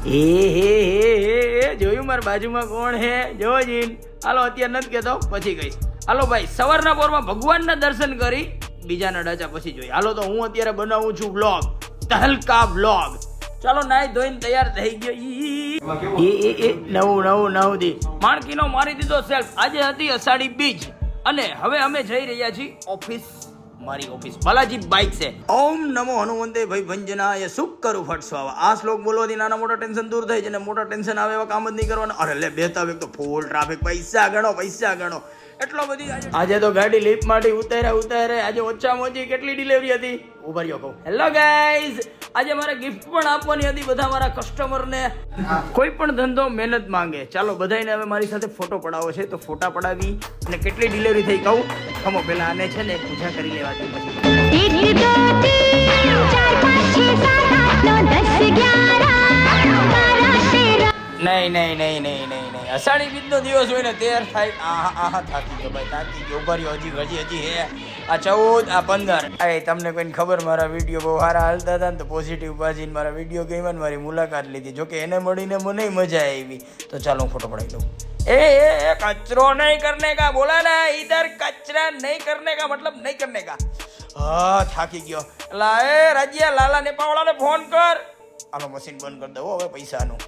એ હે જોયું મારા બાજુમાં કોણ હે? જો જીન હાલો, અત્યારે નથી કહેતો, પછી કહીશ. હાલો ભાઈ, સવારના પોરમાં ભગવાનના દર્શન કરી બીજાના ડાચા પછી જોઈએ. હાલો તો હું અત્યારે બનાવું છું વ્લોગ, તહલકા વ્લોગ. ચાલો નાઈ ધોઈને તૈયાર થઈ ગયો. એ નવ દી માણકીનો મારી દીધો સેલ્ફ. આજે હતી અષાઢી બીજ અને હવે અમે જઈ રહ્યા છીએ ઓફિસ. મારી ઓફિસ બાલાજી બાઇક છે. ઓમ નમો હનુમંતે ભાઈ ભંજનાય સુખ કરું ફટસ્વાવા. આ શ્લોક બોલવાથી નાના મોટા ટેન્શન દૂર થઈ જાય ને મોટા ટેન્શન આવે એવા કામ જ નહીં કરવાના. અરે લે બેતા વેક તો ફૂલ ટ્રાફિક, પૈસા ગણો એટલો બધી. આજે તો ગાડી લીપ માંથી ઉતારે. આજે ઓછામાં ઓછી કેટલી ડિલિવરી હતી ઉભા રહ્યો કહું. હેલો ગાઈઝ, આજે મારે ગિફ્ટ પણ આપવાની હતી બધા મારા કસ્ટમરને. કોઈ પણ ધંધો મહેનત માંગે. ચાલો બધાને હવે મારી સાથે ફોટો પડાવો છે તો ફોટા પડાવી અને કેટલી ડિલિવરી થઈ કહું. ખમો પેલા આને છે ને પૂજા કરી લેવા દે પછી. 1 2 3 4 5 6 7 8 9 10 11 નહીં. અષાઢી બીજનો દિવસ હોય ને તેર થાય. આહા થાકી ગયો ભાઈ, થાકી ગયો. ઉભા રહ્યો, હજી હે. આ 14 આ 15. એ તમને કોઈને ખબર મારા વિડીયો બહુ સારા હાલતા હતા ને તો પોઝિટિવ બાજીને મારા વિડીયો ગમ્યા ને મારી મુલાકાત લીધી. જોકે એને મળીને મને મજા આવી. તો ચાલો હું ફોટો પડાવી લઉં. ए कचरो नहीं करने का बोला ना, इधर कचरा नहीं करने का मतलब नहीं करने का. हाँ થાકી ગયો. લા રાજ્યા લાલા નેપાવાળાને ફોન કર. આનો મશીન બંધ કરી દો હવે પૈસાનું.